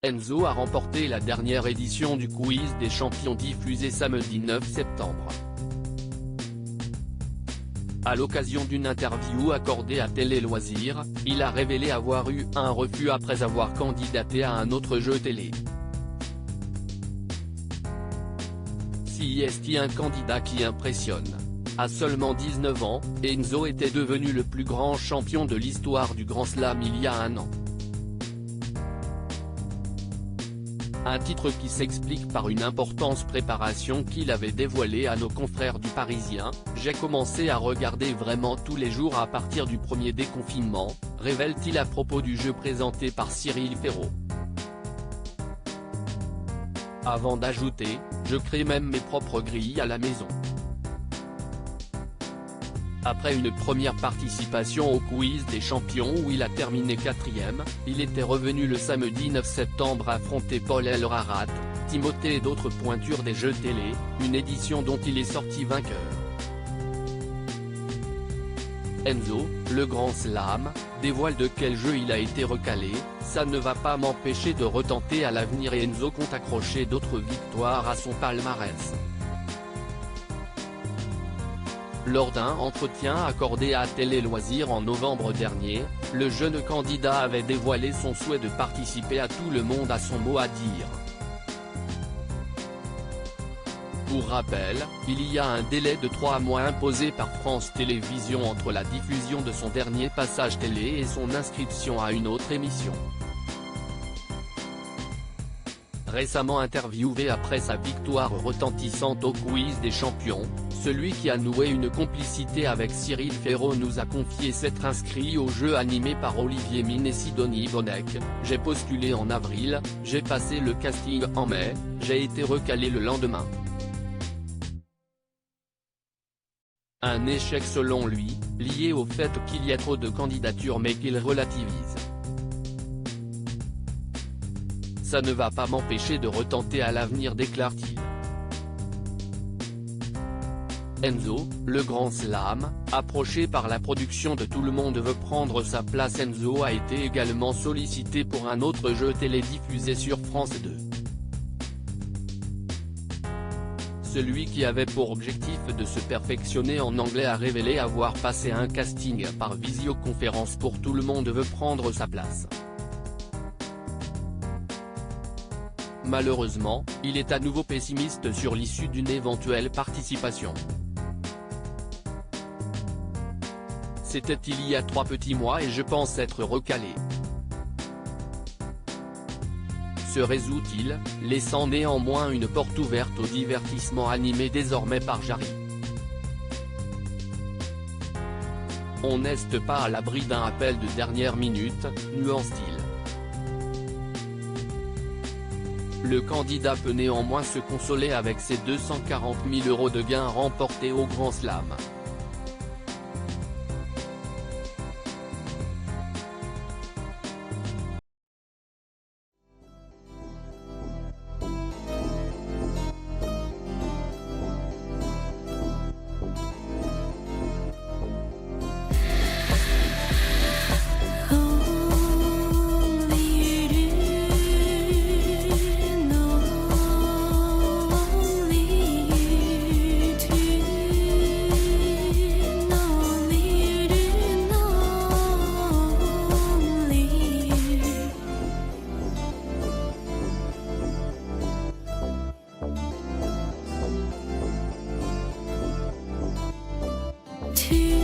Enzo a remporté la dernière édition du Quiz des champions diffusé samedi 9 septembre. À l'occasion d'une interview accordée à Télé Loisirs, il a révélé avoir eu un refus après avoir candidaté à un autre jeu télé. Si est un candidat qui impressionne. À seulement 19 ans, Enzo était devenu le plus grand champion de l'histoire du Grand Slam il y a un an. Un titre qui s'explique par une importante préparation qu'il avait dévoilée à nos confrères du Parisien. J'ai commencé à regarder vraiment tous les jours à partir du premier déconfinement, révèle-t-il à propos du jeu présenté par Cyril Ferraud. Avant d'ajouter, je crée même mes propres grilles à la maison. Après une première participation au Quiz des champions où il a terminé 4e, il était revenu le samedi 9 septembre affronter Paul Elrarat, Timothée et d'autres pointures des jeux télé, une édition dont il est sorti vainqueur. Enzo, le Grand Slam, dévoile de quel jeu il a été recalé. Ça ne va pas m'empêcher de retenter à l'avenir et Enzo compte accrocher d'autres victoires à son palmarès. Lors d'un entretien accordé à Télé Loisirs en novembre dernier, le jeune candidat avait dévoilé son souhait de participer à Tout le monde a son mot à dire. Pour rappel, il y a un délai de 3 mois imposé par France Télévisions entre la diffusion de son dernier passage télé et son inscription à une autre émission. Récemment interviewé après sa victoire retentissante au Quiz des champions, celui qui a noué une complicité avec Cyril Ferraud nous a confié s'être inscrit au jeu animé par Olivier Mine et Sidonie Bonnec. J'ai postulé en avril, j'ai passé le casting en mai, j'ai été recalé le lendemain. Un échec selon lui, lié au fait qu'il y a trop de candidatures mais qu'il relativise. Ça ne va pas m'empêcher de retenter à l'avenir, déclare-t-il. Enzo, le Grand Slam, approché par la production de Tout le monde veut prendre sa place. Enzo a été également sollicité pour un autre jeu télé diffusé sur France 2. Celui qui avait pour objectif de se perfectionner en anglais a révélé avoir passé un casting par visioconférence pour Tout le monde veut prendre sa place. Malheureusement, il est à nouveau pessimiste sur l'issue d'une éventuelle participation. C'était il y a 3 petits mois et je pense être recalé. Se résout-il, laissant néanmoins une porte ouverte au divertissement animé désormais par Jarry. On n'est pas à l'abri d'un appel de dernière minute, nuance-t-il. Le candidat peut néanmoins se consoler avec ses 240 000 € de gains remportés au Grand Slam. To